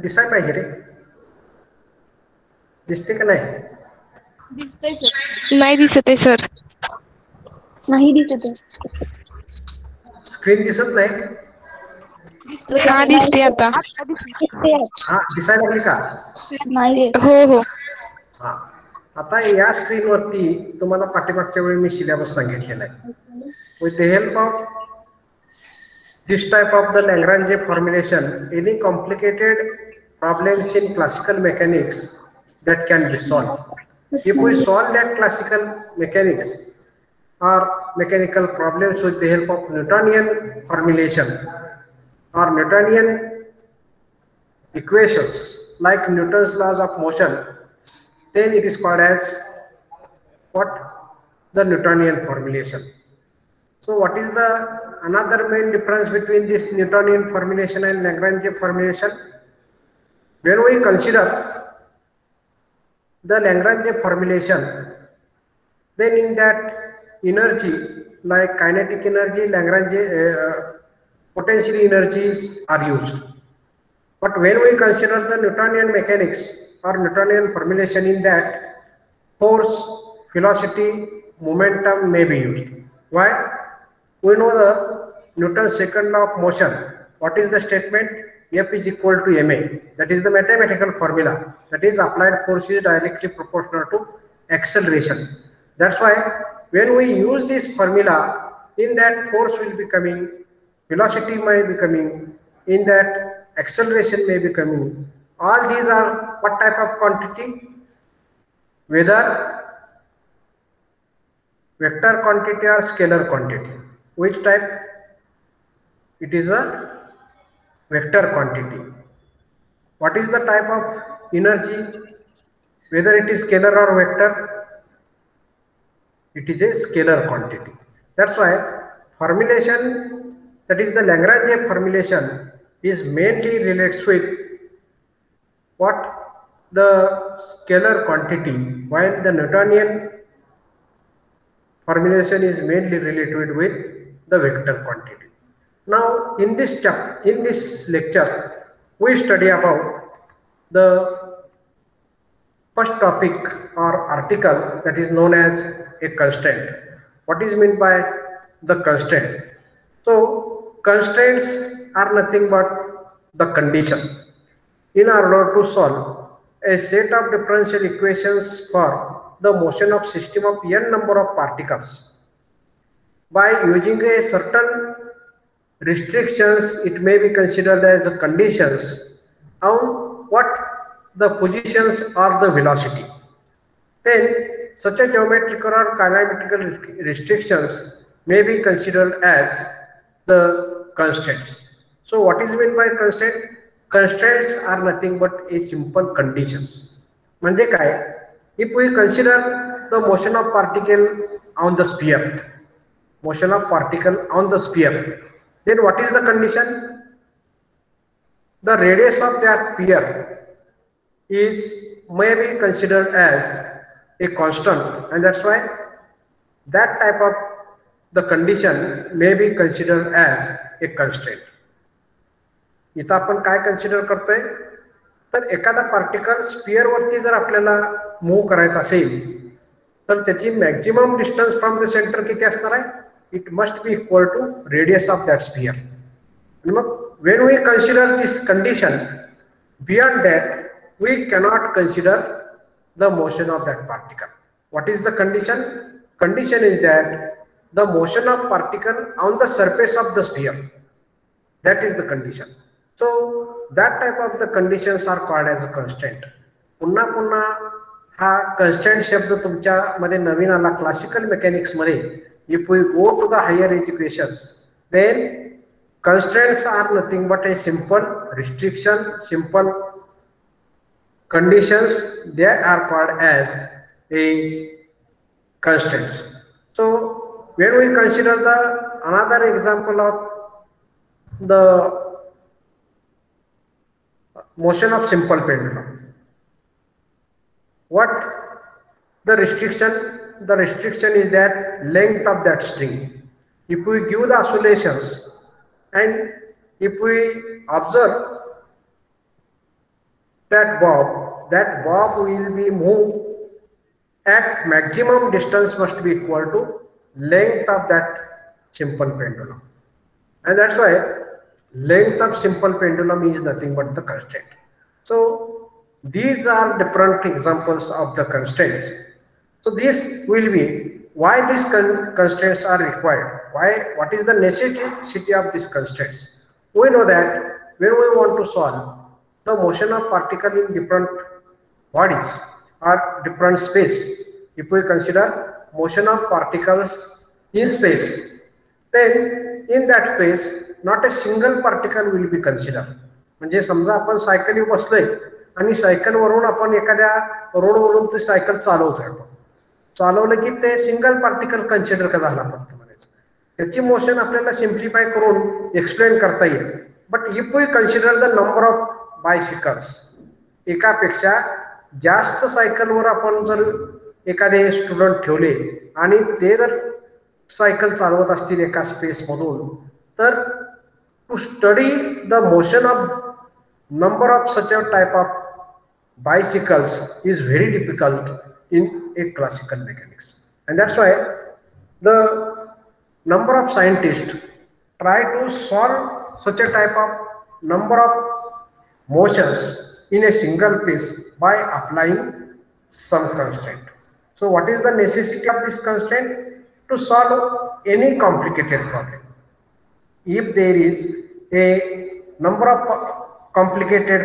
दिसाय पाहिजे रे. दिसते का नाही? दिसतंय सर. नाही दिसत आहे सर. नाही दिसत आहे. स्क्रीन दिसत नाही? दिसतंय हा सर. दिसते आता. आता दिसतंय. दिसते. हा दिसायला लागली का? नाही. हो हो. हा. आता या स्क्रीनवरती तुम्हाला पाठीमागच्या वेळी मी सिलेबस सांगितलेला आहे. With the help of this type of the Lagrange formulation, any complicated problems in classical mechanics that can be solved. If we solve that classical mechanics or mechanical problems with the help of Newtonian formulation or Newtonian equations like Newton's laws of motion, then it is called as what? The Newtonian formulation. So what is the another main difference between this Newtonian formulation and Lagrange formulation? When we consider the Lagrange formulation, then in that energy like kinetic energy, Lagrange potential energies are used. But when we consider the Newtonian mechanics or Newtonian formulation, in that force, velocity, momentum may be used. Why? We know the Newton's second law of motion. What is the statement? F is equal to ma. That is the mathematical formula. That is applied force is directly proportional to acceleration. That's why when we use this formula, in that force will be coming, velocity may be coming, in that acceleration may be coming. All these are what type of quantity? Whether vector quantity or scalar quantity. Which type? It is a vector quantity. What is the type of energy? Whether it is scalar or vector, it is a scalar quantity. That's why formulation, that is the Lagrange formulation, is mainly relates with what? The scalar quantity, while the Newtonian formulation is mainly related with the vector quantity. Now in this lecture we study about the first topic or article, that is known as a constraint. What is meant by the constraint? So constraints are nothing but the condition in order to solve a set of differential equations for the motion of system of n number of particles. By using a certain restrictions, it may be considered as the conditions on what the positions or the velocity. Then such a geometrical or kinematrical restrictions may be considered as the constraints. So what is meant by constraint? Constraints are nothing but a simple conditions. म्हणजे काय? If we consider the motion of particle on the sphere, motion of particle on the sphere, then what is the condition? The radius of that sphere is may be considered as a constant, and that's why that type of the condition may be considered as a constraint. इथं आपण काय consider करतोय? तर एखादा particle sphere वरती जर आपल्याला move करायचा असेल तर त्याची maximum distance from the centre किती असणार आहे? It must be equal to radius of that sphere. आणि मग when we consider this condition, beyond that we cannot consider the motion of that particle. What is the condition? Condition is that the motion of particle on the surface of the sphere, that is the condition. So that type of the conditions are called as a constraint. पुन्हा पुन्हा हा constraint शब्द तुमच्या मध्ये नवीन आला classical mechanics मध्ये. If we go to the higher educations, then constraints are nothing but a simple restriction, simple conditions. They are called as a constraints. So when we consider the another example of the motion of simple pendulum, what the restriction? The restriction is that length of that string. If we give the oscillations and if we observe that bob will be moved at maximum distance must be equal to length of that simple pendulum. And that's why length of simple pendulum is nothing but the constraint. So these are different examples of the constraints. So this will be why these constraints are required. What is the necessity of these constraints? We know that when we want to solve the motion of particle in different bodies or different space, if we consider motion of particles in space, then in that space not a single particle will be considered. म्हणजे समजा आपण सायकलीवर बसलोय आणि सायकलवरून आपण एखाद्या रोडवरून ती सायकल चालवतोय, चालवलं की ते सिंगल पार्टिकल कन्सिडर का झाला फक्त म्हणायचं. त्याची मोशन आपल्याला सिम्प्लिफाय करून एक्सप्लेन करता येईल. But if we consider the number of bicycles, एकापेक्षा जास्त सायकलवर आपण जर एखादे स्टुडंट ठेवले आणि ते जर सायकल चालवत असतील एका स्पेस मधून, तर to study the motion of number of such a type of bicycles is very difficult in a classical mechanics, and that's why the number of scientists try to solve such a type of number of motions in a single piece by applying some constraint. So what is the necessity of this constraint? To solve any complicated problem, if there is a number of complicated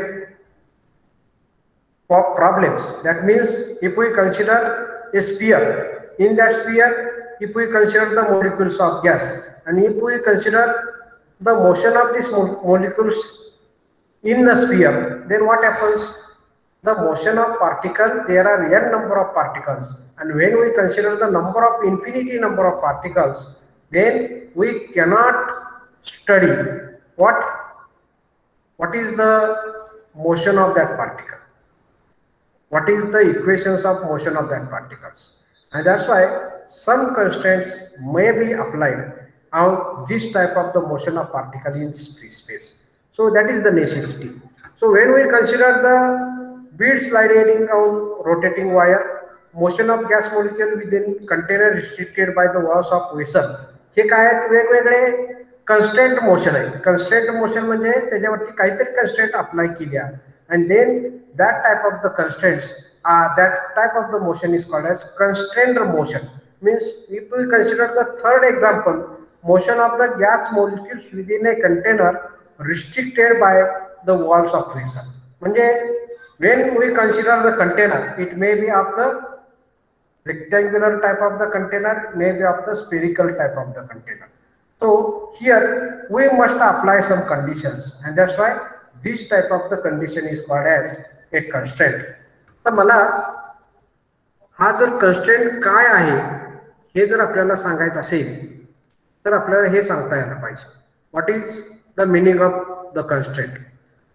problems, that means if we consider a sphere, in that sphere if we consider the molecules of gas, and if we consider the motion of these molecules in the sphere, then what happens? The motion of particle, there are n number of particles, and when we consider the number of infinity number of particles, then we cannot study what is the motion of that particle, what is the equations of motion of that particles, and that's why some constraints may be applied on this type of the motion of particle in free space. So that is the necessity. So when we consider the bead sliding on rotating wire, motion of gas molecule within container restricted by the walls of vessel, हे काय आहेत? वेगवेगळे constraint motion आहे. Constraint motion म्हणजे त्याच्यावरती काहीतरी constraint apply केल्या, and then that type of the constraints, that type of the motion is called as constrained motion. Means if we consider the third example, motion of the gas molecules within a container restricted by the walls of vessel. म्हणजे when we consider the container, it may be of the rectangular type of the container, may be of the spherical type of the container. So here we must apply some conditions, and that's why this type of the condition is called as a constraint. तर मला हा जर constraint काय आहे हे जर आपल्याला सांगायचं असेल तर आपल्याला हे सांगता यायला पाहिजे. What is the meaning of the constraint?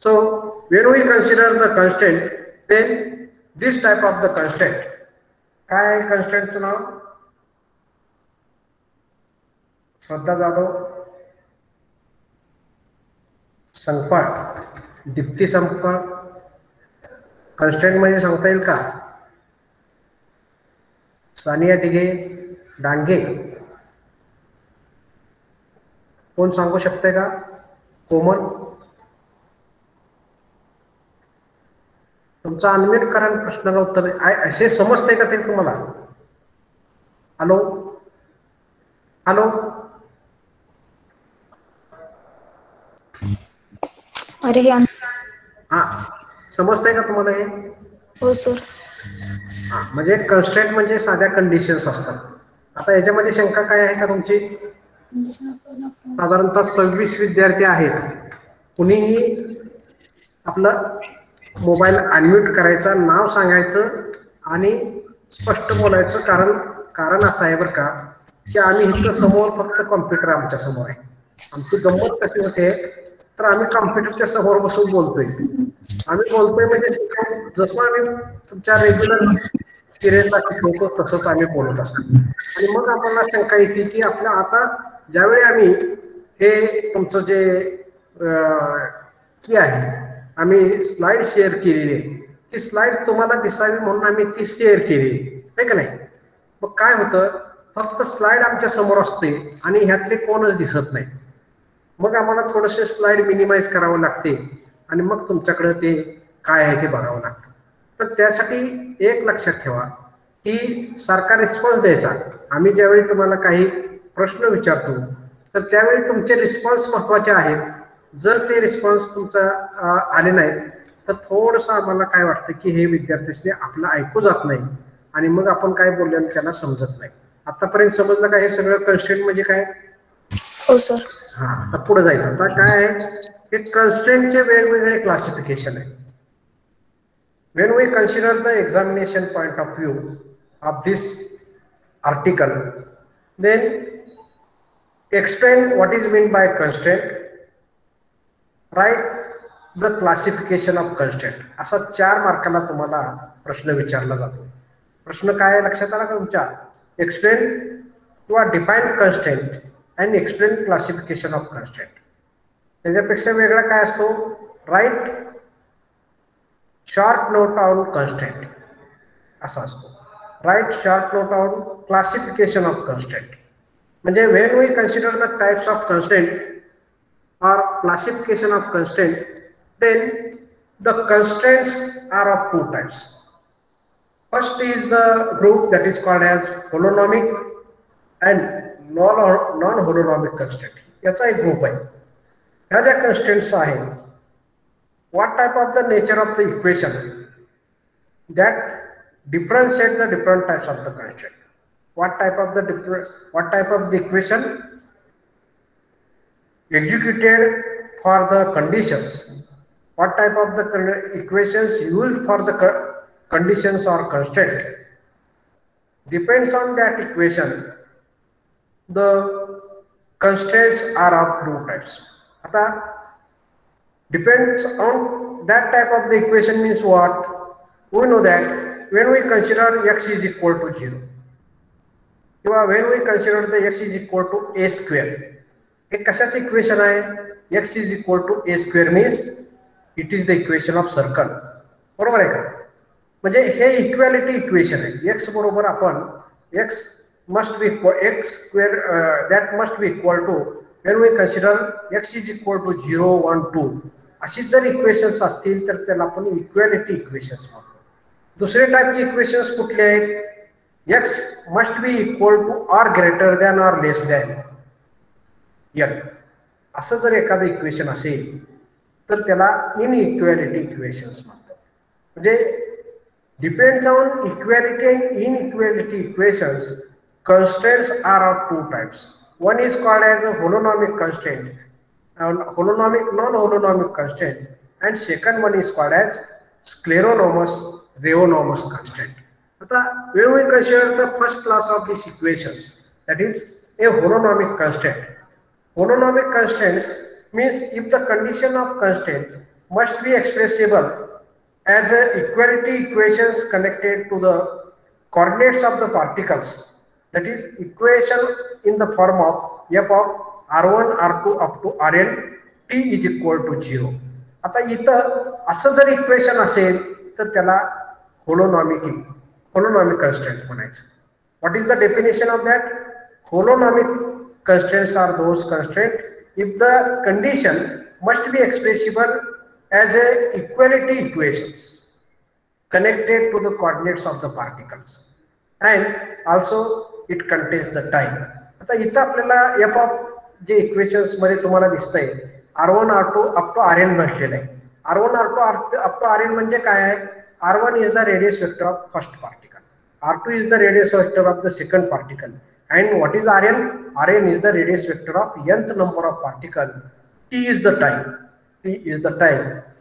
So when we consider the constraint, then this type of the constraint, काय आहे constraint चं नाव? श्रद्धा जाधव, संकपाळ, दीप्ती संकपाळ, कन्स्ट्रेंट मध्ये सांगता येईल का? सानिया दिघे, डांगे, कोण सांगू शकते का? कोमल, तुमचा अनम्यूट करा, प्रश्नाला उत्तर असे समजते का ते तुम्हाला? हॅलो हॅलो, अरे हा, समजतंय का तुम्हाला हे? हो सर. हा, म्हणजे कन्स्ट्रेंट म्हणजे साध्या कंडिशन्स असतात. आता याच्यामध्ये शंका काय आहे का तुमची? साधारणतः 26 विद्यार्थी आहेत. कुणीही आपलं मोबाईल अनम्यूट करायचा, नाव सांगायचं आणि स्पष्ट बोलायचं. कारण असं आहे बरं का की आम्ही इथं समोर फक्त कॉम्प्युटर आमच्या समोर आहे. आमची गंमत कशी होते तर आम्ही कॉम्प्युटरच्या समोर बसून बोलतोय. आम्ही बोलतोय म्हणजे जसं आम्ही तुमच्या रेग्युलर सिरियससाठी ठेवतो तसंच आम्ही बोलत असतो. आणि मग आम्हाला शंका येते की आपल्या आता ज्यावेळी आम्ही हे तुमचं जे की आहे आम्ही स्लाइड शेअर केलेली आहे, ती स्लाइड तुम्हाला दिसावी म्हणून आम्ही ती शेअर केली आहे का नाही. मग काय होतं, फक्त स्लाइड आमच्या समोर असते आणि ह्यातले कोणच दिसत नाही. मग आम्हाला थोडेसे स्लाइड मिनिमाइज करावं लागते आणि मग तुमच्याकडे ते काय आहे ते बघावं लागतं. तर त्यासाठी एक लक्षात ठेवा की सारखा रिस्पॉन्स द्यायचा. आम्ही ज्यावेळी तुम्हाला काही प्रश्न विचारतो तर त्यावेळी तुमचे रिस्पॉन्स महत्वाचे आहेत. जर ते रिस्पॉन्स तुमचा आले नाहीत तर थोडंसं आम्हाला काय वाटतं की हे विद्यार्थ्यांनी आपलं ऐकू जात नाही आणि मग आपण काय बोललेलं त्यांना समजत नाही. आतापर्यंत समजलं का हे सगळं कन्स्ट्रेंट म्हणजे काय? हो सर. हा, आता पुढे जायचं. आता काय आहे, हे कन्स्ट्रेंटचे वेगवेगळे क्लासिफिकेशन आहे. When we consider the examination point of view of this article, then explain what is meant by constraint, write the classification of constraint. असा 4 मार्काला तुम्हाला प्रश्न विचारला जातो. प्रश्न काय लक्षात आला का तुमच्या? एक्सप्लेन किंवा define constraint and explain classification of constraint. त्याच्यापेक्षा वेगळा काय असतो? Write short note on constraint असा असतो. Write short note on classification of constraint. म्हणजे when we consider the types of constraint or classification of constraint, then the constraints are of 2 types. First is the group that is called as holonomic and non-holonomic constraint. याचा एक group आहे. ह्या ज्या constraints आहेत, what type of the nature of the equation that differentiate the different types of the constraint? What type of the equation executed for the conditions? What type of the equations used for the conditions or constraint? Depends on that equation. The constraints are of 2 types. आता depends on that type of the equation means what? We know that when we consider x is equal to 0, when we consider the x is equal to a square, हे कशाचं equation आहे? x is equal to a square means it is the equation of circle. बरोबर आहे का? म्हणजे हे equality equation आहे. x बरोबर आपण x must be x square that must be equal to when we consider x is equal to 0 1 2 अशी जर इक्वेशन्स असतील तर त्याला आपण इक्वॅलिटी इक्वेशन्स म्हणतो. दुसरे टाइपचे इक्वेशन्स कुठले आहेत? x must be equal to or greater than or less than n. असं जर एखादं इक्वेशन असेल तर त्याला इनइक्वॅलिटी इक्वेशन्स म्हणतात. म्हणजे depends on equality and inequality equations. constraints are of 2 types. One is called as a holonomic constraint, holonomic non-holonomic constraint, and second one is called as scleronomous reonomous constraint. आता when we consider the first class of these equations, that is a holonomic constraint. Holonomic constraints means if the condition of constraint must be expressible as a equality equations connected to the coordinates of the particles, that is equation in the form of f of r1 r2 up to rn t is equal to 0. आता इथं असं जर equation असेल तर त्याला होलोनॉमिक constraint म्हणायचं. What is the definition of that? Holonomic constraints are those constraints if the condition must be expressible as a equality equations connected to the coordinates of the particles and also it contains the time. आता इथं आपल्याला f of जे equations मध्ये तुम्हाला दिसतंय r1 r2 up to rn म्हटलेलं आहे. r1 r2 up to rn म्हणजे काय आहे? r1 is the radius vector of first particle, r2 is the radius vector of the second particle, and what is rn? Rn is the radius vector of nth number of particle. t is the time.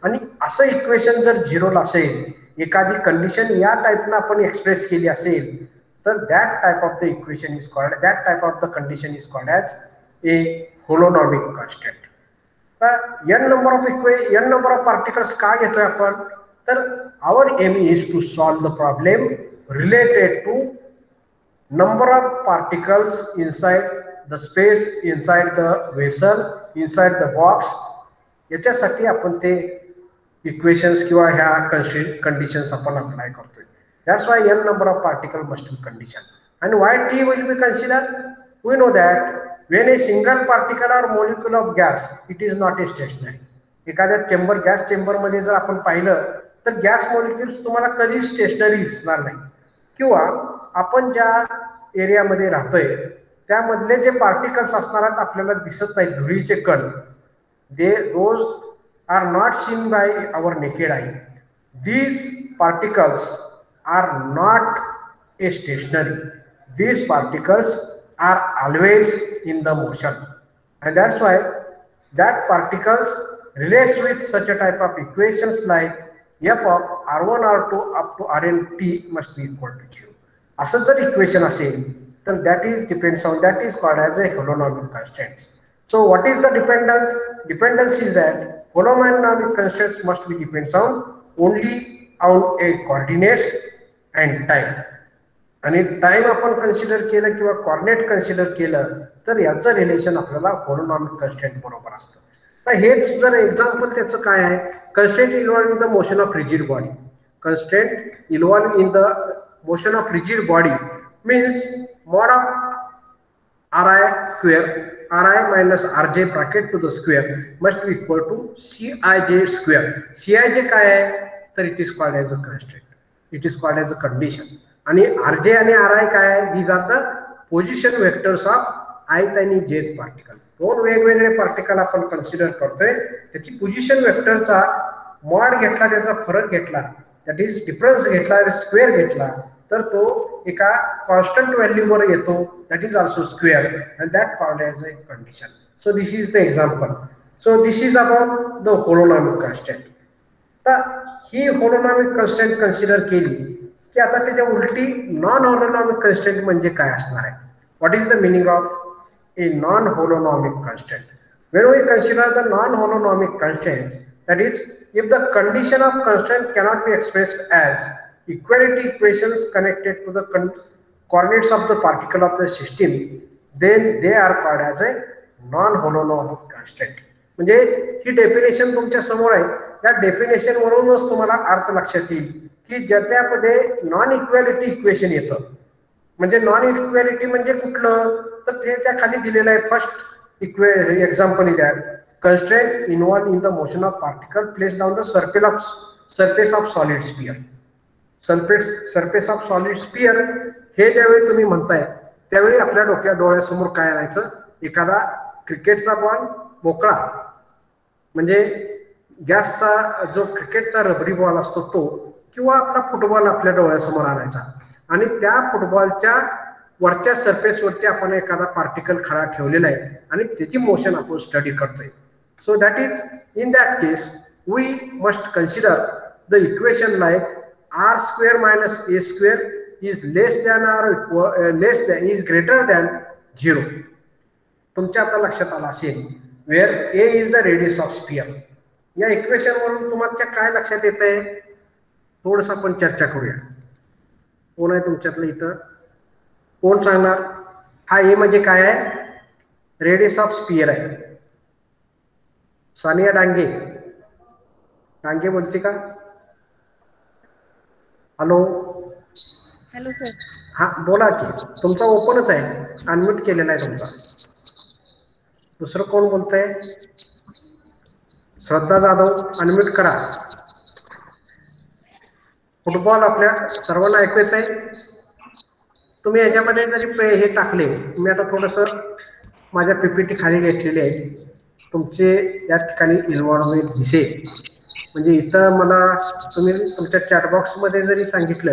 आणि असं equation जर 0 असेल, एखादी condition या टाइपनं आपण express केली असेल तर that type of the condition is called as a holonomic constraint. तर n number of particles का घेतोय आपण? तर our aim is to solve the problem related to number of particles inside the space, inside the vessel, inside the box. याच्यासाठी आपण ते equations किंवा ह्या कंडिशन्स आपण अप्लाय करतोय. That's why n number of particle must be condition. And why t will be considered? We know that when a single particle or molecule of gas, it is not a stationary. एखाद्या chamber gas chamber मध्ये जर आपण पाहिलं तर gas molecules तुम्हाला कधी stationery दिसणार नाही, किंवा आपण ज्या एरियामध्ये राहतोय त्यामधले जे पार्टिकल्स असणार आहेत आपल्याला दिसत नाही, धुळीचे कण, those are not seen by our naked eye. These particles are not a stationary. These particles are always in the motion, and that's why that particles relates with such a type of equations like f of r1 r2 up to rn t must be equal to 0. असं जर equation असेल तर that is called as a holonomic constraints. So what is the dependence? Dependence is that holonomic constraints must be depends on only on a coordinates and time. आणि time आपण consider केलं किंवा coordinate consider केलं तर याचं relation आपल्याला हॉलोनॉमिक constraint बरोबर असतं. तर हेच जर एक्झाम्पल त्याचं काय आहे, constraint involve in the motion of rigid body. Constraint involve in the motion of rigid body means mod of ri square, ri minus rj bracket to the square must be equal to cij square. cij काय आहे तर it is called as a constraint, it is called as a condition. आणि R J आणि R I काय आहे, these are the position vectors of ith आणि jth particle. दोन वेगवेगळे पार्टिकल आपण कन्सिडर करतोय, त्याची पोझिशन वेक्टरचा मॉड घेतला, त्याचा फरक घेतला, दॅट इज डिफरन्स घेतला, स्क्वेअर घेतला तर तो एका कॉन्स्टंट व्हॅल्यूवर येतो, that is also square, and that called as a condition. So this is the example. So this is about the holonomic constraint. तर ही हॉलोनॉमिक कन्स्ट्रेंट कन्सिडर केली की आता त्याच्या उलटी नॉन हॉलोनॉमिक कन्स्ट्रेंट म्हणजे काय असणार आहे. What is the meaning of a non-holonomic constraint? When we consider the non-holonomic constraint, that is, if the condition of constraint cannot be expressed as equality equations connected to the coordinates of the particle of the system, then they are called as a non-holonomic constraint. म्हणजे ही definition तुमच्या समोर आहे, या definition वरूनच तुम्हाला अर्थ लक्षात येईल की ज्यामध्ये नॉन इक्वॅलिटी इक्वेशन येतं. म्हणजे नॉन इक्वॅलिटी म्हणजे कुठलं तर ते त्या खाली दिलेलं आहे. First example is that constraint involve in the motion of particle placed on the surface of solid sphere. Surface of solid sphere हे ज्यावेळी तुम्ही म्हणताय त्यावेळी आपल्या डोळ्यासमोर काय आणायचं, एखादा क्रिकेटचा बॉल मोकळा, म्हणजे गॅसचा जो क्रिकेटचा रबरी बॉल असतो तो, किंवा आपला फुटबॉल आपल्या डोळ्यासमोर आणायचा आणि त्या फुटबॉलच्या वरच्या सरफेसवरती आपण एखादा पार्टिकल खरा ठेवलेला आहे आणि त्याची मोशन आपण स्टडी करतोय. So that is in that case we must consider the equation like R square minus A square is less than R is greater than 0. तुमच्या आता लक्षात आलं असेल where A is the radius of sphere. या equation वरून तुम्हाला काय लक्षात येत आहे, थोडस आपण चर्चा करूया. कोण आहे तुमच्यातलं इथं, कोण सांगणार? हा ए म्हणजे काय आहे, रेडियस ऑफ स्पियर आहे. सानिया डांगे, डांगे बोलते का? Hello hello sir. हा बोला की, तुमचा ओपनच आहे, अनम्यूट केलेला आहे तुमचा. दुसरं कोण बोलतंय? श्रद्धा जाधव, अनम्यूट करा. फुटबॉल आपल्या सर्वांना ऐकू येत आहे. तुम्ही याच्यामध्ये जरी हे टाकले, मी आता थोडस माझ्या पीपीटी खाली घेतलेली आहे, तुमचे या ठिकाणी इन्व्हॉल्वमेंट दिसेल. म्हणजे इथं मला तुम्ही तुमच्या चॅटबॉक्समध्ये जरी सांगितलं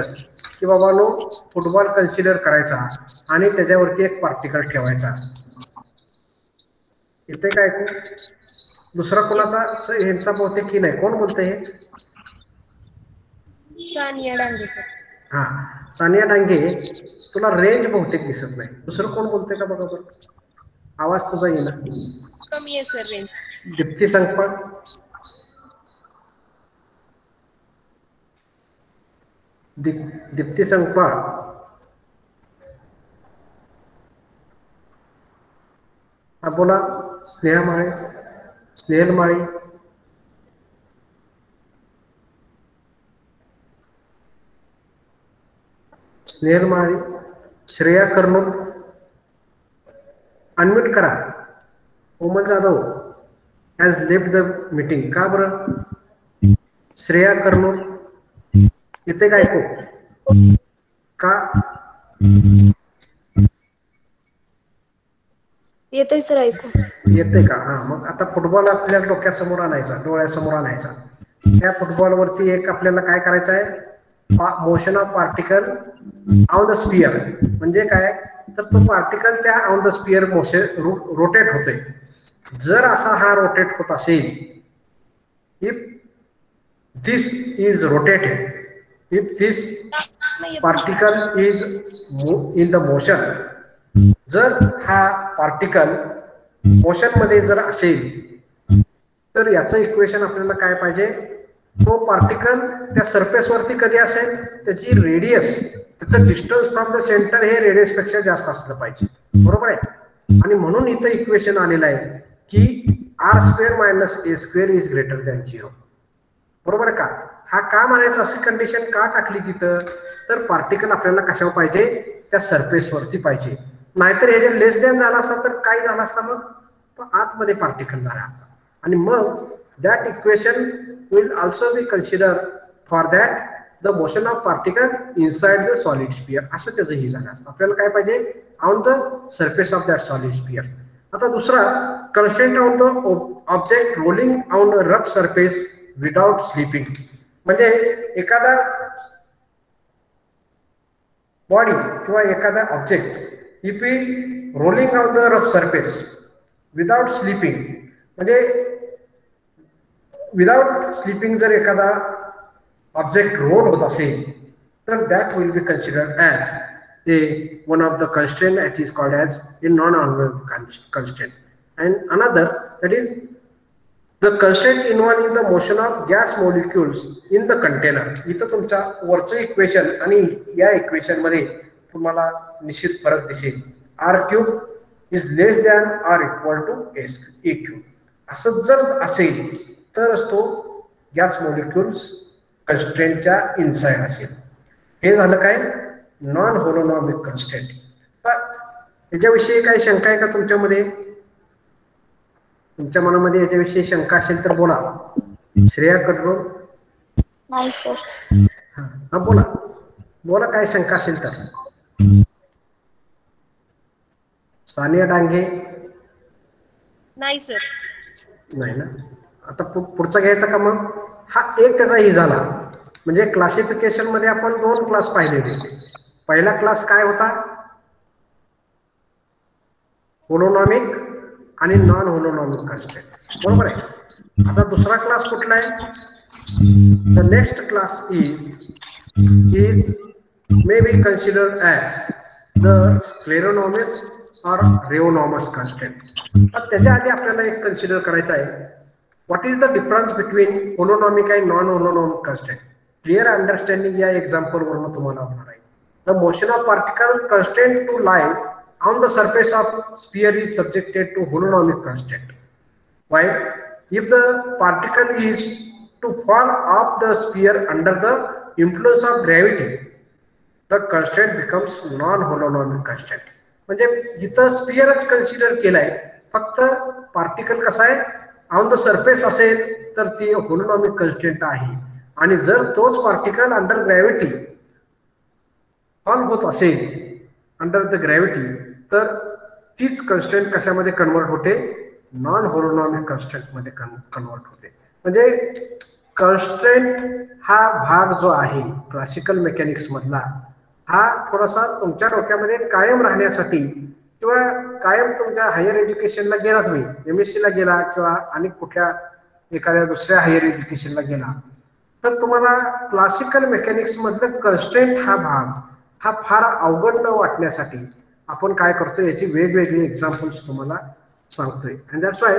की बाबा नो फुटबॉल कन्सिडर करायचा आणि त्याच्यावरती एक पार्टिकल ठेवायचा, इथे काय ऐकू? दुसरा कोणाचा यांचा बहुतेक की नाही, कोण बोलतंय हे? सानिया डांगे. हा सानिया डांगे, तुला रेंज बहुतेक दिसत नाही. दुसरं कोण बोलतंय का बघा बरं, आवाज तुझा येईना. कमी आहे सर रेंज. दीप्ती संकपाळ, दीप्ती संकपाळ, हा बोला. स्नेहा माळे, स्नेहल माळे, स्नेहल माळी, श्रेया कर्नूल, अनम्यूट करा. Komal Jadhav has left the meeting. का बरं? श्रेया कर्नूल येते का ऐकू? का? येतोय सर ऐकू. येते का? हा, मग आता फुटबॉल आपल्या डोक्यासमोर आणायचा, डोळ्यासमोर आणायचा. त्या फुटबॉलवरती एक आपल्याला काय करायचं आहे? Motion of particle on the sphere. म्हणजे काय? तर तो पार्टिकल त्या on the sphere motion rotate होते. जर असा हा रोटेट होत असेल, if this is rotated, if this particle is in the motion, जर हा पार्टिकल मोशन मध्ये जर असेल तर याचं इक्वेशन आपल्याला काय पाहिजे? तो पार्टिकल त्या सरफेस वरती कधी असेल, त्याची रेडियस, त्याचं डिस्टन्स फ्रॉम द सेंटर हे रेडियस पेक्षा जास्त असलं पाहिजे. बरोबर आहे? आणि म्हणून इथं इक्वेशन आलेलं आहे की R square minus A square is greater than 0. बरोबर का? हा का म्हणायचं? अशी कंडिशन का टाकली तिथं? तर पार्टिकल आपल्याला कशावर पाहिजे? त्या सरफेस वरती पाहिजे. नाहीतर हे जे लेस दॅन झाला असता तर काय झालं असता? मग तो आतमध्ये पार्टिकल झाला असता. आणि मग that equation will also be consider for that the motion of particle inside the solid sphere. असं त्याचं हे झालं असतं. आपल्याला काय पाहिजे? On the surface of that solid sphere. आता दुसरा, constraint on the object rolling on rough surface without slipping. म्हणजे एखादा बॉडी किंवा एखादा ऑब्जेक्ट इफ ई rolling on the rough surface without slipping, म्हणजे विदाउट स्लिपिंग जर एखादा ऑब्जेक्ट रोल होत असेल तर that will be considered as one of the constraint that is called as a non-honorable constraint. And another, that is the constraint involved in the motion of gas molecules in the container. इथं तुमच्या वरचं equation आणि या equation मध्ये तुम्हाला निश्चित फरक दिसेल. R cube is less than R equal to A cube. असं जर असेल तरच तो गॅस मॉलिक्युल्स कन्स्ट्रेंटच्या इनसाइड असेल. हे झालं काय? Non holonomic constraint. याच्याविषयी काही शंका आहे का तुमच्यामध्ये? तुमच्या मनामध्ये याच्याविषयी शंका असेल तर बोला. श्रेया कडरो. नाही सर. हा बोला बोला, काय शंका असेल तर. सानिया डांगे. नाही सर. नाही ना. आता पुढचा घ्यायचा का मग? हा एक त्याचाही झाला. म्हणजे क्लासिफिकेशन मध्ये आपण 2 क्लास पाहिलेले. पहिला क्लास काय होता? होलोनॉमिक आणि नॉन होलोनॉमिक कन्स्ट्रेंट. बरोबर आहे? आता दुसरा क्लास कुठला आहे? The next class is may be considered as the scleronomic or rheonomous constraint. तर त्याच्या आधी आपल्याला एक कन्सिडर करायचं आहे, what is the difference between holonomic and non holonomic constraint. Clear understanding या एक्झाम्पल वरून तुम्हाला होणार आहे. The motion of particle constraint to line on the surface of sphere is subjected to holonomic constraint, while if the particle is to fall off the sphere under the influence of gravity, the constraint becomes non-holonomic constraint. म्हणजे इथं स्पियरच consider केलाय, फक्त particle कसा आहे on the surface असेल तर ती होलोनॉमिक constraint आहे. आणि जर तोच पार्टिकल अंडर ग्रॅव्हिटी फॉल होत असेल अंडर द ग्रॅव्हिटी, तर तीच कन्स्ट्रेंट कशामध्ये कन्वर्ट होते? नॉन होलोनॉमिक कन्स्ट्रेंट मध्ये कन्वर्ट होते. म्हणजे कन्स्ट्रेंट हा भाग जो आहे क्लासिकल मेकॅनिक्स मधला, हा थोडासा तुमच्या डोक्यामध्ये कायम राहण्यासाठी किंवा कायम तुमच्या हायर एज्युकेशनला गेला, तुम्ही MSc ला गेला किंवा आणि कुठल्या एखाद्या दुसऱ्या हायर एज्युकेशनला गेला, तर तुम्हाला क्लासिकल मेकॅनिक्स मधलं कन्स्ट्रेंट हा भाग हा फार अवघड न वाटण्यासाठी आपण काय करतो, याची वेगवेगळी एक्झाम्पल्स तुम्हाला सांगतोय. And that's why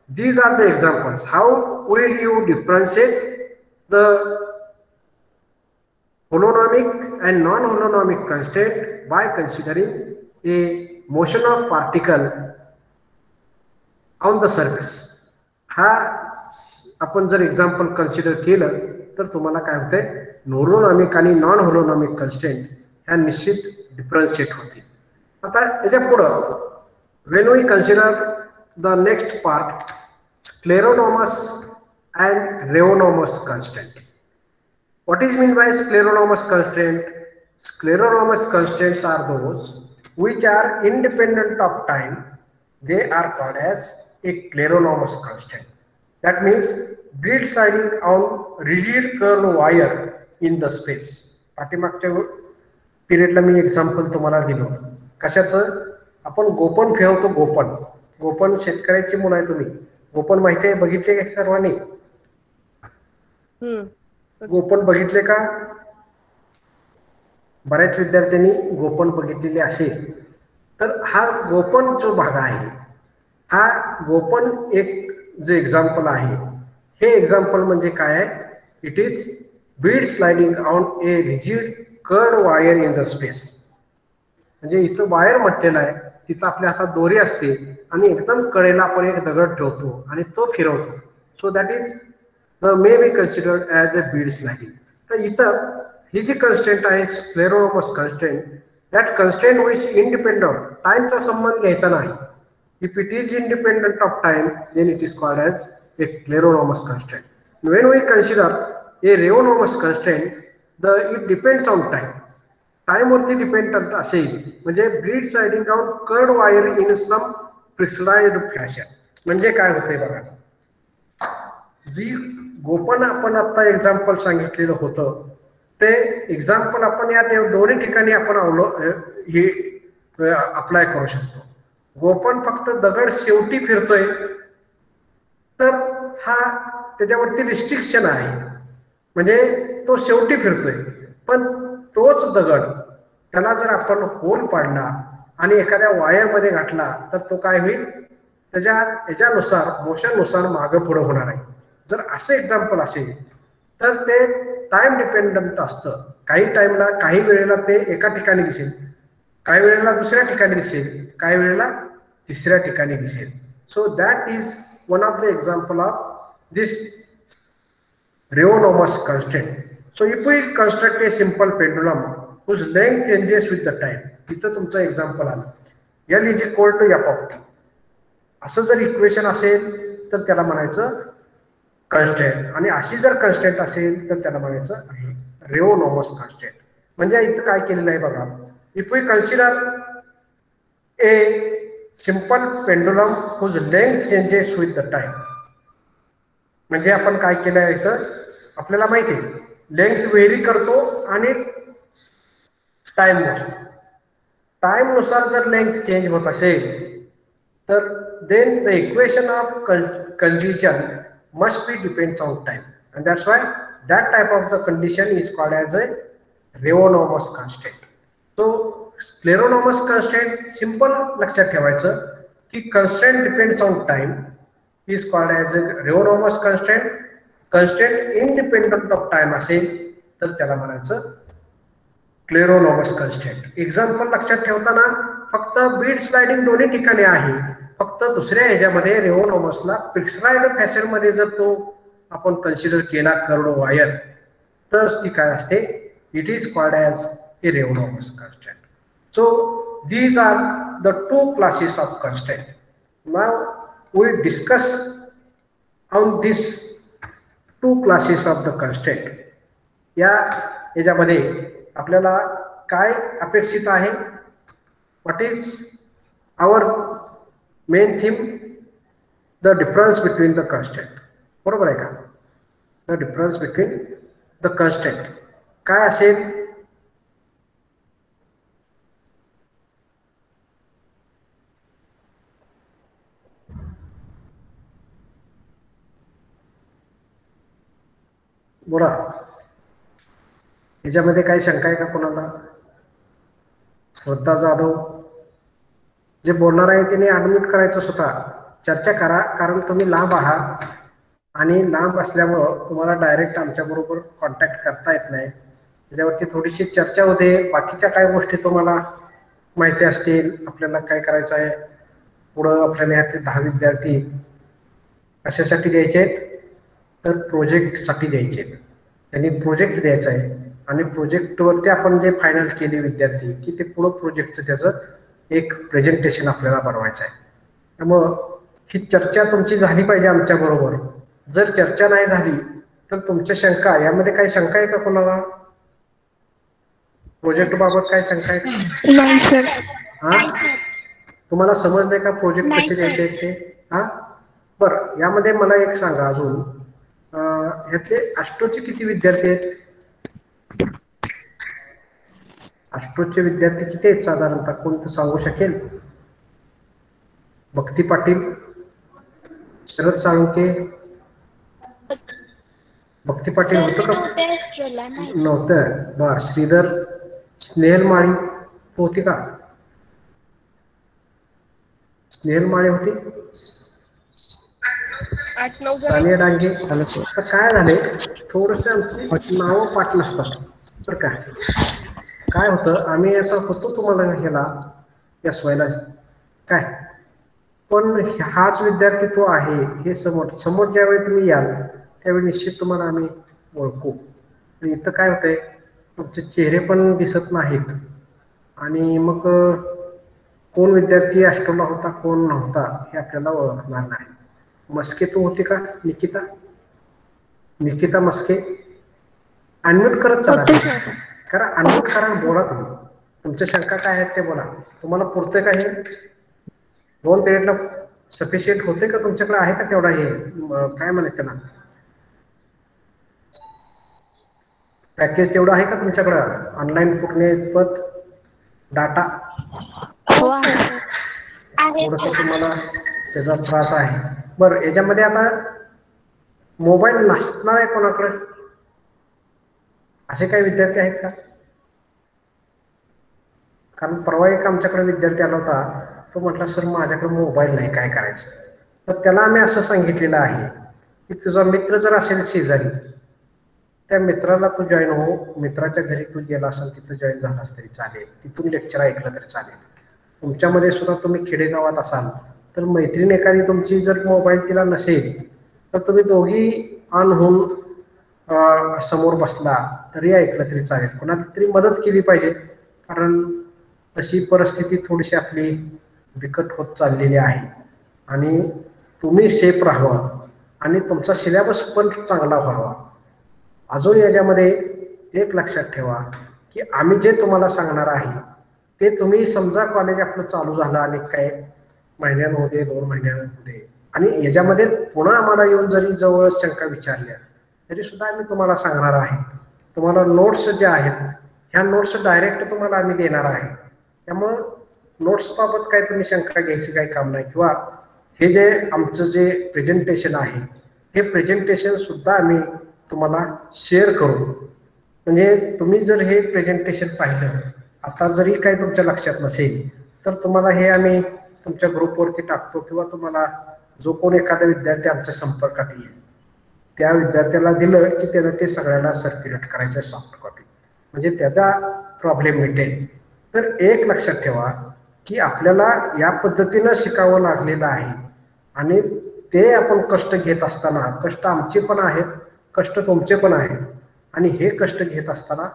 these are the examples. How will you differentiate the holonomic and non-holonomic constraint by considering a motion of particle on the surface. हा आपण जर एक्झाम्पल कन्सिडर केलं तर तुम्हाला काय होतंय, होलोनॉमिक आणि नॉन होलोनॉमिक कन्स्ट्रेंट ह्या निश्चित डिफरन्शिएट होतील. आता याच्या पुढं when we consider the next part, scleronomous and rheonomous constraint. What is meant by scleronomous constraint? Scleronomous constraints are those which are independent of time. They are called as a scleronomous constraint. That means grid sliding on rigid curved wire in the space. पाठीमागच्या पिरियडला मी example तुम्हाला दिलं होतं. कशाचं? आपण गोपन फिरवतो. गोपन शेतकऱ्याची मुलं आहे तुम्ही. गोपन माहिती आहे, बघितले का सर्वांनी? गोपन बघितले का? बऱ्याच विद्यार्थ्यांनी गोपन बघितलेले असेल. तर हा गोपन जो भाग आहे, हा गोपन एक जे एक्झाम्पल आहे, हे एक्झाम्पल म्हणजे काय आहे? It is bead sliding on a rigid curved wire in the space. म्हणजे इथं वायर म्हटलेलं आहे, तिथं आपल्या हातात दोरी असते आणि एकदम कडेला आपण एक दगड ठेवतो आणि तो फिरवतो. So that is the may be considered as a bead sliding. तर इथं ही जी कन्स्ट्रेंट आहे scleronomous constraint, that constraint which independent, टाइमचा संबंध घ्यायचा नाही. If it is independent of time, then it is called as a scleronomous constraint. When we consider a rheonomous constraint, it depends on time. Time वरती dependent असेल म्हणजे bead sliding on curved wire in some prescribed fashion. म्हणजे काय होते बघा, जी गोपन आपण आता example सांगितलेलं होतं, ते एक्झाम्पल आपण या दोन्ही ठिकाणी आपण हे अप्लाय करू शकतो. गोपन फक्त दगड शेवटी फिरतोय तर हा त्याच्यावरती रिस्ट्रिक्शन आहे, म्हणजे तो शेवटी फिरतोय. पण तोच दगड त्याला जर आपण होल पाडला आणि एखाद्या वायर मध्ये घातला तर तो काय होईल? त्याच्या याच्यानुसार मोशननुसार मागं पुढं होणार आहे. जर असं एक्झाम्पल असेल तर ते टाइम डिपेंडंट असतं. काही टाइमला, काही वेळेला ते एका ठिकाणी दिसेल, काही वेळेला दुसऱ्या ठिकाणी दिसेल, काही वेळेला तिसऱ्या ठिकाणी दिसेल. So that is one of the example of this rheonomous constraint. So if we construct a simple pendulum whose length changes with the time, इथं तुमचं एक्झाम्पल आलं, L is equal to F of t. असं जर equation असेल तर त्याला म्हणायचं constraint, आणि अशी जर कन्स्ट्रेंट असेल तर त्याला म्हणायचं rheonomous constraint. म्हणजे इथं काय केलेलं आहे बघा, if we consider a simple pendulum whose length changes with the time. म्हणजे आपण काय केलं आहे इथं, आपल्याला माहिती आहे लेंथ व्हेरी करतो आणि टाइम मोजतो. टाइम नुसार जर लेंथ चेंज होत असेल तर then the equation of condition must be depends on time, and that's why that type of the condition is called as a rheonomous constraint. So scleronomous constraint simple लक्षात ठेवायचं की constraint depends on time is called as a rheonomous constraint. Constraint independent of time असेल तर त्याला म्हणायचं स्क्लेरोनॉमस constraint. Example लक्षात ठेवताना फक्त बीड स्लाइडिंग दोन्ही ठिकाणी आहे, फक्त दुसऱ्या ह्याच्यामध्ये रेओनॉमसला प्रिस्क्राइब्ड फॅशन मध्ये जर तो आपण कन्सिडर केला कर्ड वायर तर ती काय असते, it is called as a rheonomous constraint. So these are the two classes of constraint. Now we discuss on this two classes of the constraint. या याच्यामध्ये आपल्याला काय अपेक्षित आहे, what is our main theme, the difference between the constraint. बरोबर आहे का? the difference between the constraint काय असेल? बोला, याच्यामध्ये काही शंका आहे का कोणाला? श्रद्धा जाधव जे बोलणार आहे त्याने अनम्यूट करायचं, स्वतः चर्चा करा, कारण तुम्ही लांब आहात आणि लांब असल्यामुळं तुम्हाला डायरेक्ट आमच्या बरोबर कॉन्टॅक्ट करता येत नाही. त्याच्यावरती थोडीशी चर्चा होते. बाकीच्या काय गोष्टी तुम्हाला माहिती असतील, आपल्याला काय करायचं आहे पुढं, आपल्याला ह्यातले 10 विद्यार्थी कशासाठी द्यायचे आहेत तर प्रोजेक्टसाठी द्यायचे आहेत. त्यांनी प्रोजेक्ट द्यायचा आहे आणि प्रोजेक्टवरती आपण जे फायनल केले विद्यार्थी की ते पुढं प्रोजेक्टचं त्याचं एक प्रेझेंटेशन आपल्याला बनवायचं आहे. त्यामुळं ही चर्चा तुमची झाली पाहिजे आमच्या बरोबर. जर चर्चा नाही झाली तर तुमच्या शंका, यामध्ये काही शंका आहे का कोणाला? प्रोजेक्ट बाबत काय शंका आहे? नाही सर. हा, तुम्हाला समजले का प्रोजेक्ट नाही कसे सर. द्यायचे आहेत ते? हा, बरं. यामध्ये मला एक सांगा अजून, ह्यातले अष्टोचे किती विद्यार्थी आहेत? अष्टोचे विद्यार्थी किती आहेत साधारणतः? कोणतं सांगू शकेल? भक्ती पाटील, शरद साळुंके, भक्ती पाटील होतं का? नव्हतं. बर. श्रीधर, स्नेहल माळी होती का? स्नेहल माळी होती. सानिया डांगे. तर काय झाले, थोडस आमची नावं पाठ नसतात बरं का. काय होतं, आम्ही आता होतो तुम्हाला ह्याला SYला काय, पण हाच विद्यार्थी तो आहे हे समोर समोर ज्यावेळी तुम्ही याल त्यावेळी निश्चित तुम्हाला आम्ही ओळखू. इथं काय होतंय, तुमचे चेहरे पण दिसत नाहीत आणि मग कोण विद्यार्थी अष्टोला होता कोण नव्हता हे आपल्याला ओळखणार नाही. मस्के तू होती का? निकिता, निकिता मस्के. अनम्यूट करत चला, करा अनम्यूट करा, बोला तुम्ही. तुमच्या शंका काय आहेत ते बोला. तुम्हाला पुरते का हे 2 पिरियडला सफिशियंट होते का? तुमच्याकडे आहे का तेवढा हे काय म्हणायचं त्याला, पॅकेज तेवढं आहे का तुमच्याकडं? ऑनलाईन पुरणे पत डाटा थोडस तुम्हाला त्याचा त्रास आहे. बरं, याच्यामध्ये आता मोबाईल नसणार आहे कोणाकडे? असे काही विद्यार्थी आहेत का? कारण परवा एक आमच्याकडे विद्यार्थी आला होता, तो म्हटला सर माझ्याकडे मोबाईल नाही, काय करायचं? तर त्याला आम्ही असं सांगितलेलं आहे की तुझा मित्र जर असेल शेजारी, त्या मित्राला तू जॉईन हो. मित्राच्या घरी तू गेला असेल तिथं जॉईन झालास तरी चालेल, तिथून लेक्चर ऐकलं तरी चालेल. तुमच्यामध्ये सुद्धा तुम्ही खेडेगावात असाल तर मैत्रीण एखादी तुमची जर मोबाईल तिला नसेल तर तुम्ही दोघी ऑन होऊन समोर बसला तरी ऐकलं तरी चालेल. कोणाला तरी मदत केली पाहिजे, कारण तशी परिस्थिती थोडीशी आपली बिकट होत चाललेली आहे आणि तुम्ही सेफ राहावं आणि तुमचा सिलेबस पण चांगला व्हावा. अजून याच्यामध्ये एक लक्षात ठेवा की आम्ही जे तुम्हाला सांगणार आहे ते तुम्ही समजा कॉलेज आपलं चालू झालं आणि काही महिन्यांमध्ये 2 महिन्यांमध्ये आणि याच्यामध्ये पुन्हा आम्हाला येऊन जरी जवळ शंका विचारल्या तरी सुद्धा आम्ही तुम्हाला सांगणार आहे. तुम्हाला नोट्स ज्या आहेत ह्या नोट्स डायरेक्ट तुम्हाला आम्ही देणार आहे. त्यामुळं नोट्स बाबत काय तुम्ही शंका घ्यायची काही काम नाही. किंवा हे जे आमचं जे प्रेझेंटेशन आहे हे प्रेझेंटेशन सुद्धा आम्ही तुम्हाला शेअर करू. म्हणजे तुम्ही जर हे प्रेझेंटेशन पाहिलं, आता जरी काही तुमच्या लक्षात नसेल तर तुम्हाला हे आम्ही तुमच्या ग्रुपवरती टाकतो किंवा तुम्हाला जो कोण एखादा विद्यार्थी आमच्या संपर्कात येईल त्या विद्यार्थ्याला दिलं की त्यानं ते सगळ्याला सर्क्युलेट करायचं सॉफ्ट कॉपी, म्हणजे त्याचा प्रॉब्लेम मिटेल. तर एक लक्षात ठेवा की आपल्याला या पद्धतीनं शिकावं लागलेलं आहे आणि ते आपण कष्ट घेत असताना, कष्ट आमचे पण आहेत, कष्ट तुमचे पण आहेत आणि हे कष्ट घेत असताना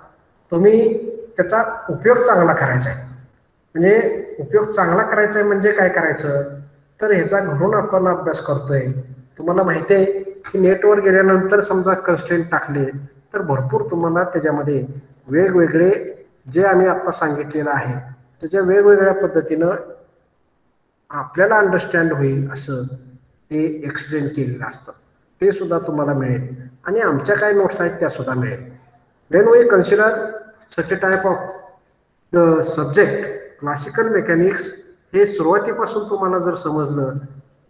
तुम्ही त्याचा उपयोग चांगला करायचा आहे. म्हणजे उपयोग चांगला करायचा आहे म्हणजे काय करायचं, तर ह्याचा घरून आपण अभ्यास करतोय. तुम्हाला माहिती आहे की नेटवर गेल्यानंतर समजा कन्स्ट्रेंट टाकले तर भरपूर तुम्हाला त्याच्यामध्ये वेगवेगळे जे आम्ही आता सांगितलेलं आहे त्याच्या वेगवेगळ्या पद्धतीनं आपल्याला अंडरस्टँड होईल असं ते एक्सप्लेन केलेलं असतं. ते सुद्धा तुम्हाला मिळेल आणि आमच्या काय नोट्स आहेत त्या सुद्धा मिळेल. When we consider such a type of the subject classical mechanics, हे सुरुवातीपासून तुम्हाला जर समजलं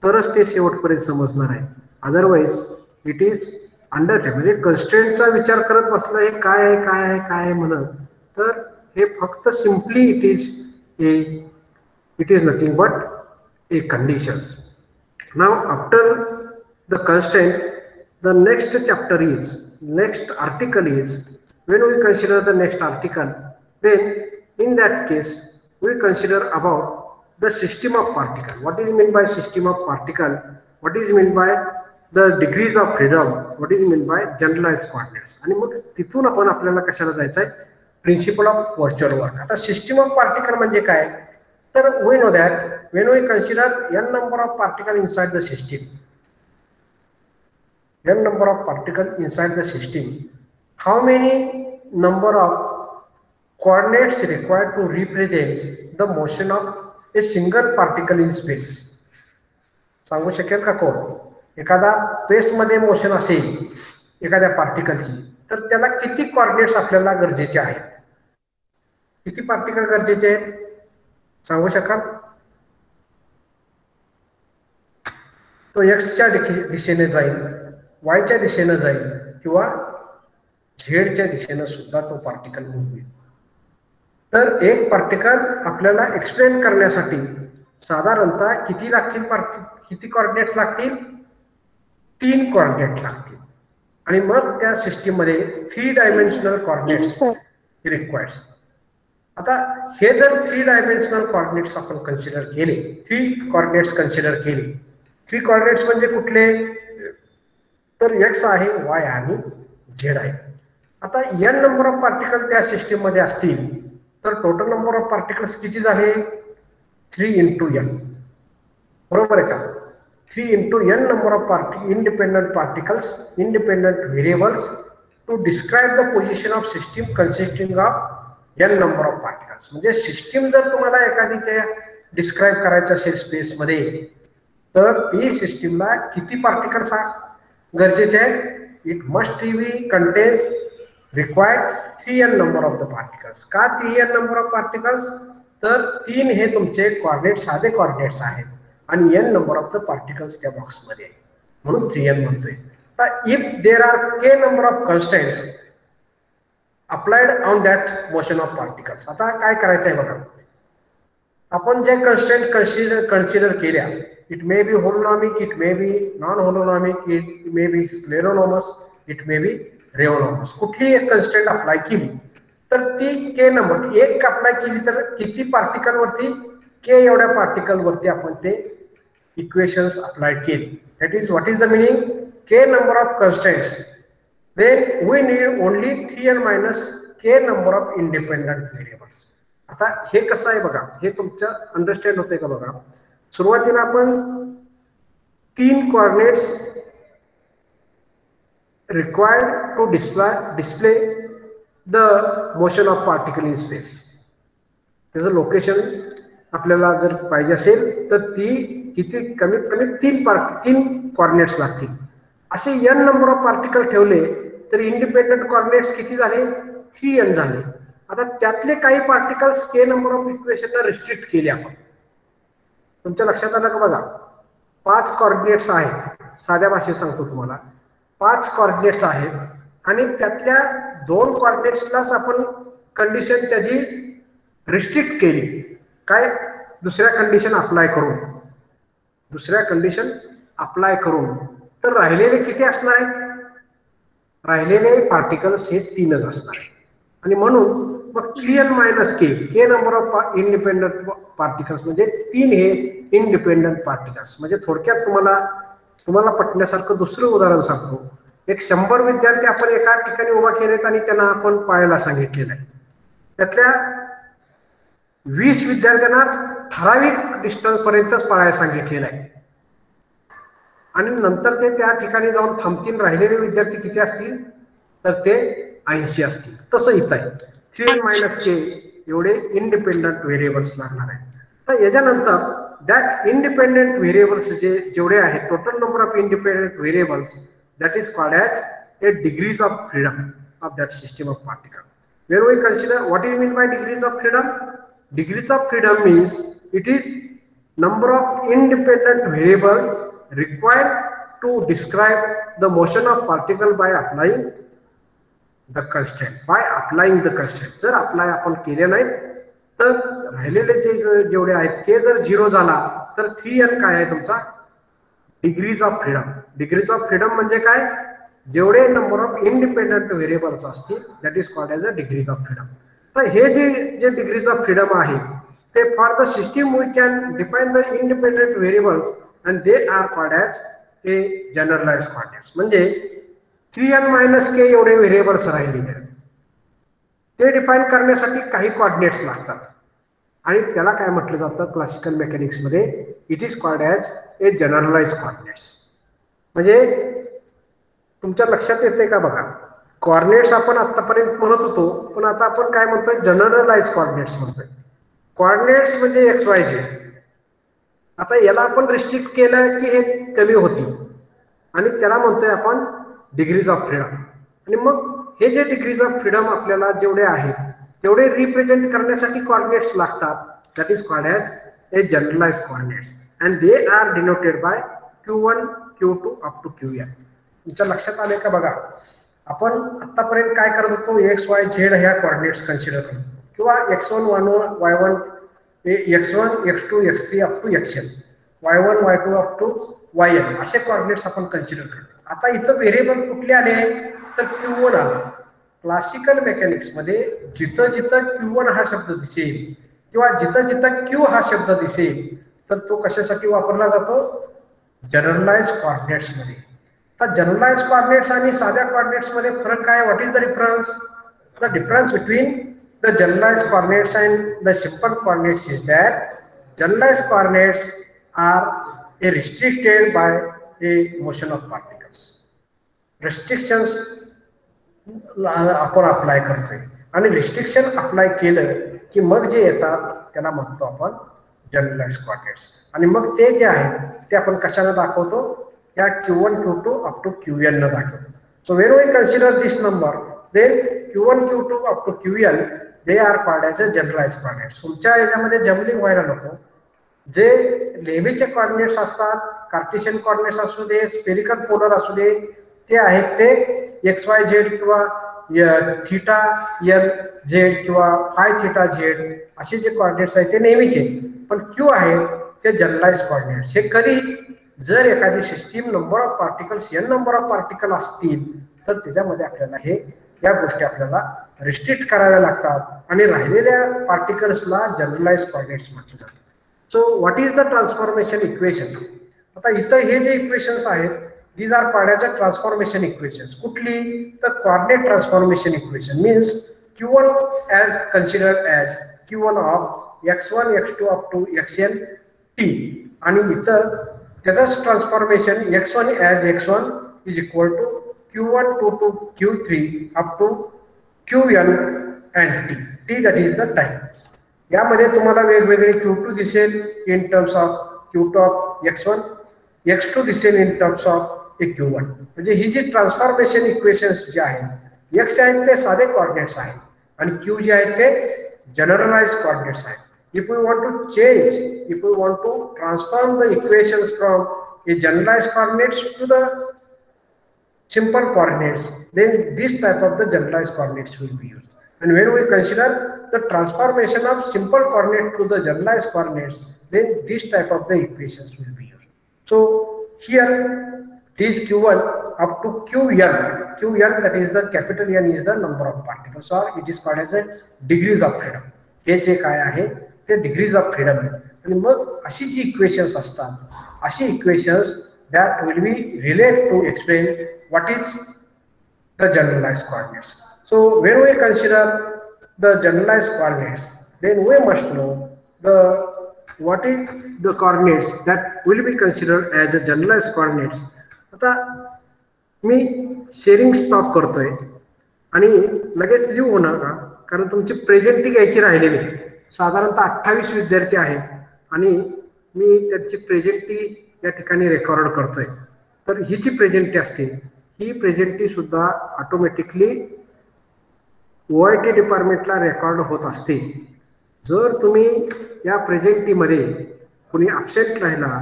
तरच ते शेवटपर्यंत समजणार आहे. अदरवाईज इट इज अंडर, म्हणजे कन्स्ट्रेंटचा विचार करत बसलं हे काय आहे काय आहे काय आहे म्हणत, तर हे फक्त simply it is nothing but a conditions. Now after the constraint, the next chapter is, next article is, when we consider the next article, then in that case we consider about the system of particle. What is meant by system of particle? What is meant by the degrees of freedom, what is mean by generalize coordinates. आणि मग तिथून आपण आपल्याला कशाला जायचं आहे, principle of virtual work. आता system of particle म्हणजे काय, तर we know that when we consider N number of particle inside the system, n number of particles inside the system, how many number of coordinates required to represent the motion of a single particle in space. सांगू शकेल का कोण, एखादा space मध्ये motion असेल एखाद्या पार्टिकलची, तर त्याला किती कोऑर्डिनेट्स आपल्याला गरजेचे आहेत, किती पार्टिकल गरजेचे आहेत सांगू शकाल. तो एक्सच्या दिशेने जाईल, वायच्या दिशेने जाईल किंवा झेडच्या दिशेने सुद्धा तो पार्टिकल मूव्ह होईल. तर एक पार्टिकल आपल्याला एक्सप्लेन करण्यासाठी साधारणतः किती लागतील, किती कोऑर्डिनेट्स लागतील, 3 कोऑर्डिनेट लागतील. आणि मग त्या सिस्टीम मध्ये 3 डायमेन्शनल कोऑर्डिनेट्स रिक्वायर्ड. आता हे जर 3 डायमेन्शनल कोऑर्डिनेट्स आपण कन्सिडर केले, 3 कोऑर्डिनेट्स कन्सिडर केले, 3 कोऑर्डिनेट्स म्हणजे कुठले, तर एक्स आहे, वाय आणि झेड आहे. आता n नंबर ऑफ पार्टिकल त्या सिस्टीम मध्ये असतील तर टोटल नंबर ऑफ पार्टिकल्स किती झाले, 3 into n, बरोबर आहे का. 3 into n number of independent particles, independent variables to describe the position of system consisting of n number of particles. म्हणजे सिस्टीम जर तुम्हाला एखादी त्या डिस्क्राइब करायचं असेल स्पेस मध्ये, तर ती सिस्टीमला किती पार्टिकल्स गरजेचे आहेत, it must B contains required 3n number of the particles. का 3n number of particles, तर 3 हे तुमचे कोऑर्डिनेट, साधे कोऑर्डिनेट्स आहेत आणि n number of the particles त्या बॉक्स मध्ये आहे, म्हणून 3n म्हणतोय. तर if there are k number of constraints applied on that motion of particles. आता काय करायचं आहे बघा, आपण जे कन्स्ट्रेंट कन्सिडर केल्या, it may be holonomic, it may be non holonomic, it may be scleronomous, it may be rheonomous, कुठली एक कन्स्ट्रेंट अप्लाय केली तर ती k नंबर एक अप्लाय केली तर किती पार्टिकल वरती, k एवढ्या पार्टिकल वरती आपण ते इक्वेशन्स अप्लाय केली. That is what is the meaning, k number of constraints, then we need only 3n minus k number of independent variables. आता हे कसं आहे बघा, हे तुमचं अंडरस्टँड होतंय का बघा. सुरुवातीला आपण 3 coordinates required to display the motion of particle in space. त्याचं लोकेशन आपल्याला जर पाहिजे असेल तर ती किती, कमीत कमी 3 कोऑर्डिनेट्स लागतील. असे n नंबर ऑफ पार्टिकल ठेवले तर इंडिपेंडंट कोऑर्डिनेट्स किती झाले, 3n झाले. आता त्यातले काही पार्टिकल्स k नंबर ऑफ इक्वेशनला रिस्ट्रिक्ट केले आपण. तुमच्या लक्षात आलं का बघा, 5 कोऑर्डिनेट्स आहेत, साध्या भाषेत सांगतो तुम्हाला, 5 कोऑर्डिनेट्स आहेत आणि त्यातल्या 2 कोऑर्डिनेट्सलाच आपण कंडिशन त्याची रिस्ट्रिक्ट केली. काय, दुसऱ्या कंडिशन अप्लाय करून, तर राहिलेले किती असणार आहेत, राहिलेले पार्टिकल्स हे 3च असणार आहेत. आणि म्हणून मग 3n minus k number of independent particles म्हणजे 3 हे इंडिपेंडंट पार्टिकल्स. म्हणजे थोडक्यात तुम्हाला पटण्यासारखं दुसरं उदाहरण सांगतो. एक 100 विद्यार्थी आपण एका ठिकाणी उभा केलेत आणि त्यांना आपण पाहायला सांगितलेलं आहे. त्यातल्या 20 विद्यार्थ्यांना ठराविक डिस्टन्स पर्यंतच पळायला सांगितलेलं आहे आणि नंतर ते त्या ठिकाणी जाऊन थांबतील. राहिलेले विद्यार्थी किती असतील, तर ते 80 असतील. तसं इथं आहे 3n minus k एवढे इंडिपेंडंट व्हेरिएबल्स लागणार आहेत. तर याच्यानंतर दॅट इंडिपेंडंट व्हेरिएबल्स जेवढे आहेत, total number of independent variables, that is called as a degrees of freedom of that system of particle. Where we consider, what do you mean by degrees of freedom? Degrees of freedom means it is number of independent variables required to describe the motion of particle by applying the constraint. जर apply आपण केले नाहीत तर राहिलेले जेवढे आहेत, k जर 0 झाला तर 3n काय आहे तुमचा, degrees of freedom. Degrees of freedom म्हणजे काय, जेवढे नंबर ऑफ इंडिपेंडंट व्हेरिएबल्स असतील, that is called as a degrees of freedom. तर हे जे डिग्रीज ऑफ फ्रीडम आहे ते for the system we can define the independent variables and they are called as हे जनरलाइज कोऑर्डिनेट्स. म्हणजे 3n - k एवढे variables राहिले ते डिफाईन करण्यासाठी काही कोऑर्डिनेट्स लागतात आणि त्याला काय म्हटलं जातं क्लासिकल मेकॅनिक्स मध्ये, it is called as a generalize coordinates. म्हणजे तुमच्या लक्षात येते का बघा, कोऑर्डिनेट्स आपण आतापर्यंत म्हणत होतो, पण आता आपण काय म्हणतोय, जनरलाइज कोऑर्डिनेट्स म्हणतोय. कोऑर्डिनेट्स म्हणजे XYZ. आता याला आपण रिस्ट्रिक्ट केलं की हे कमी होती आणि त्याला म्हणतोय आपण डिग्रीज ऑफ फ्रीडम. आणि मग हे जे डिग्रीज ऑफ फ्रीडम आपल्याला जेवढे आहेत तेवढे रिप्रेझेंट करण्यासाठी कोऑर्डिनेट्स लागतात. That is called as a generalize coordinates and they are denoted by Q1, Q2 up to Qn. तुमच्या लक्षात आले का बघा, आपण आतापर्यंत काय करत होतो, XYZ ह्या कोऑर्डिनेट्स कन्सिडर करतो किंवा X1, Y1, X1, X2, X3 up to Xn, Y1, Y2 up to Yn असे कोऑर्डिनेट्स आपण कन्सिडर करतो. आता इथं व्हेरिएबल कुठले आले तर Q1 आला. क्लासिकल मेकॅनिक्स मध्ये जिथं जिथं Q1 हा शब्द दिसेल किंवा जिथं जिथं Q हा शब्द दिसेल तर तो कशासाठी वापरला जातो, जनरलाइज कोऑर्डिनेट्स मध्ये. तर जनरलाइज कोऑर्डिनेट्स आणि साध्या कोऑर्डिनेट्स मध्ये फरक काय, what is the difference? The difference between the generalize coordinates and the simple coordinates is that generalize coordinates are a restricted by a motion of particles. Restrictions आपण apply करतोय आणि restriction apply केलं की मग जे येतात त्याला म्हणतो आपण जनरलाइज कोऑर्डिनेट्स. आणि मग ते जे आहेत ते आपण कशाने दाखवतो, या Q1, Q2 up to Qn न दाखवतो. So when we consider this number then Q1, Q2 up to Qn they are called as a generalize coordinates. तुमच्या याच्यामध्ये जम्बलिंग व्हायला नको. जे नेहमीचे कोऑर्डिनेट्स असतात, कार्टेशियन कोऑर्डिनेट्स असू दे, स्फेरिकल पोलर असू दे, ते आहेत ते XYZ किंवा थीटा N Z किंवा फाय थीटा Z असे जे कोऑर्डिनेट्स आहेत ते नेहमीचे. पण Q आहे ते जनरलाइज कोऑर्डिनेट्स. हे कधी, जर एखादी system number of particles N number of particle असतील तर त्याच्यामध्ये आपल्याला हे या गोष्टी आपल्याला रिस्ट्रिक्ट कराव्या लागतात आणि राहिलेल्या पार्टिकल्सला जनरलाइज कोऑर्डिनेट्स म्हटलं जातं. So what is the transformation equations? आता इथं हे जे इक्वेशन्स आहेत these are called as a transformation equations. कुठली तर coordinate transformation equation means Q1 as considered as Q1 of X1, X2 up to Xn t आणि इथं त्याचाच transformation X1 as X1 is equal to Q1 to Q3 up to Qn and t that is the time. यामध्ये तुम्हाला वेगवेगळे Q2 दिसेल in terms of Q2 of X1, X2 दिसेल in terms of Q1. म्हणजे ही जी transformation equations जे आहेत, X आहेत ते साधे कोऑर्डिनेट्स आहेत आणि Q जे आहेत ते जनरलाइज कोऑर्डिनेट्स आहेत. If we want to change, if we want to transform the equations from a generalized coordinates to the simple coordinates, then this type of the generalized coordinates will be used. And when we consider the transformation of simple coordinate to the generalized coordinates, then this type of the equations will be used. So here this Q1 up to Qn, that is the capital N is the number of particles or it is called as a degrees of freedom. हे जे काय आहे ते degrees of freedom आहे. आणि मग अशी जी equations असतात, अशी equations that will be relate to explain what is the generalize coordinates. So when we consider the generalize coordinates then we must know the what is the coordinates that will be considered as a generalize coordinates. आता मी sharing stop करतोय आणि लगेच लिहू होणार का, कारण तुमची प्रेझेंटी घ्यायची राहिलेली आहे. साधारणतः 28 विद्यार्थी आहेत आणि मी त्यांची प्रेझेंटी या ठिकाणी रेकॉर्ड करतोय. तर ही जी प्रेझेंटी असते ही प्रेझेंटी सुद्धा ऑटोमॅटिकली OIT डिपार्टमेंटला रेकॉर्ड होत असते. जर तुम्ही या प्रेझेंटीमध्ये कोणी ॲब्सेंट राहिला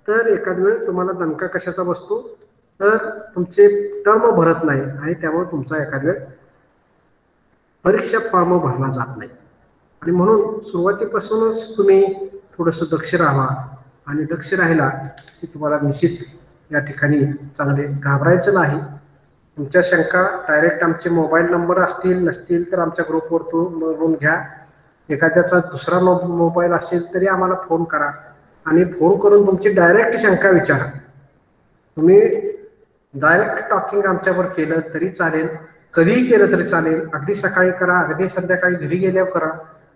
तर एखाद वेळ तुम्हाला दणका कशाचा बसतो, तर तुमचे टर्म भरत नाही आणि त्यामुळे तुमचा एखाद वेळ परीक्षा फॉर्म भरला जात नाही. आणि म्हणून सुरुवातीपासूनच तुम्ही थोडंसं दक्ष राहा आणि दक्ष राहिला की तुम्हाला निश्चित या ठिकाणी चांगले घाबरायचं नाही. तुमच्या शंका डायरेक्ट आमचे मोबाईल नंबर असतील नसतील तर आमच्या ग्रुपवर नोंद घ्या. एखाद्याचा दुसरा मोबाईल असेल तरी आम्हाला फोन करा आणि फोन करून तुमची डायरेक्ट शंका विचारा. तुम्ही डायरेक्ट टॉकिंग आमच्यावर केलं तरी चालेल, कधीही केलं तरी चालेल. अगदी सकाळी करा, अगदी संध्याकाळी घरी गेल्यावर करा.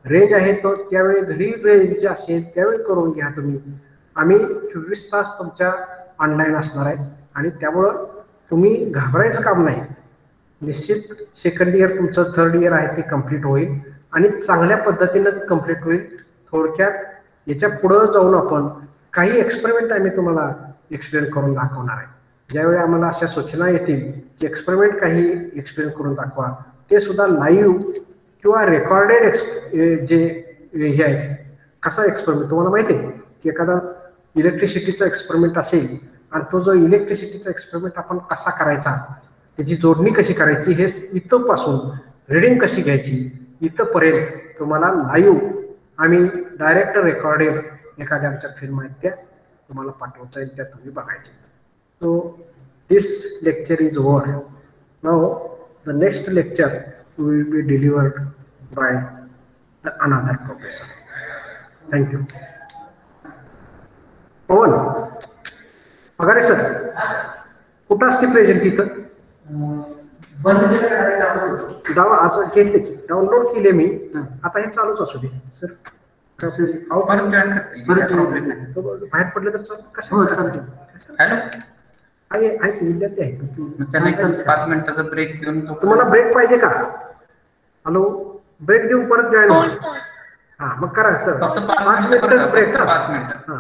रेंज आहे तो त्यावेळी घरी रेंज असेल त्यावेळी करून घ्या तुम्ही. आम्ही 24 तास तुमच्या ऑनलाईन असणार आहे आणि त्यामुळं तुम्ही घाबरायचं काम नाही. निश्चित सेकंड इयर तुमचं थर्ड इयर आहे ते कम्प्लीट होईल आणि चांगल्या पद्धतीनं कम्प्लीट होईल. थोडक्यात याच्या पुढं जाऊन आपण काही एक्सपेरिमेंट आम्ही तुम्हाला एक्सप्लेन करून दाखवणार आहे. ज्यावेळी आम्हाला अशा सूचना येतील की एक्सपेरिमेंट काही एक्सप्लेन करून दाखवा, ते सुद्धा लाईव्ह किंवा रेकॉर्डेड जे हे आहे. कसा एक्सपेरिमेंट तुम्हाला माहिती आहे की एखादा इलेक्ट्रिसिटीचा एक्सपेरिमेंट असेल आणि तो जो इलेक्ट्रिसिटीचा एक्सपेरिमेंट आपण कसा करायचा, त्याची जोडणी कशी करायची, हे इथं पासून रिडिंग कशी घ्यायची इथंपर्यंत तुम्हाला लाईव्ह आम्ही डायरेक्ट रेकॉर्डेड एखाद्या आमच्या फिल्म आहेत त्या तुम्हाला पाठवता येईल, त्या तुम्ही बघायचे. So this lecture is over. Now the next lecture will be delivered by the another professor. Thank you. Pawan Pagare sir कुठं असते प्रेझेंट तिथं? असं घेतले की डाउनलोड केले मी. आता हे चालूच असू दे सर. बाहेर पडलं तर कसं? हॅलो, आहे की विद्यार्थी आहेत. त्यांना एक 5 मिनिटाचा ब्रेक देऊन तुम्हाला ब्रेक पाहिजे का? हॅलो, ब्रेक देऊन परत जॉईन Hold व्हा. on. हा मग करा. फक्त 5 मिनिटच ब्रेक का? 5 मिनिटं. हा.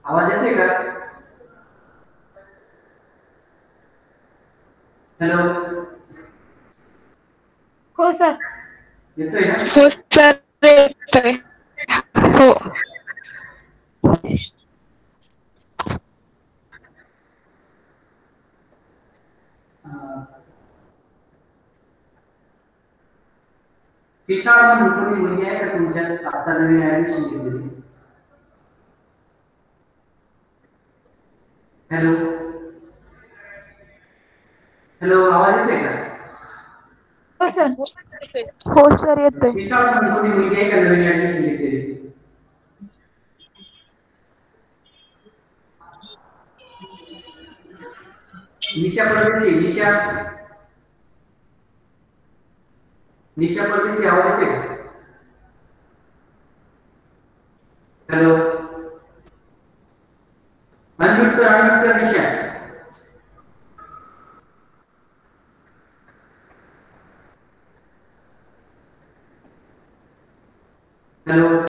आवाज येतोय का? हॅलो, हो सर. येतोय ना? हो सर येतोय. हो. पिसाळ म्हणून कोणी मुलगी आहे का तुमच्यात आता नवीन ऍडमिशन घेतलेली? हॅलो, हॅलो, आवाज येतोय का? हो सर. हो येतोय. हो सर येतोय. पिसाळ म्हणून कोणी मुलगी आहे का नवीन ऍडमिशन घेतलेली? निशा परदेशी, निशा परदेशी आवाज येतोय का? हॅलो, अनम्यूट कर निशा. हॅलो,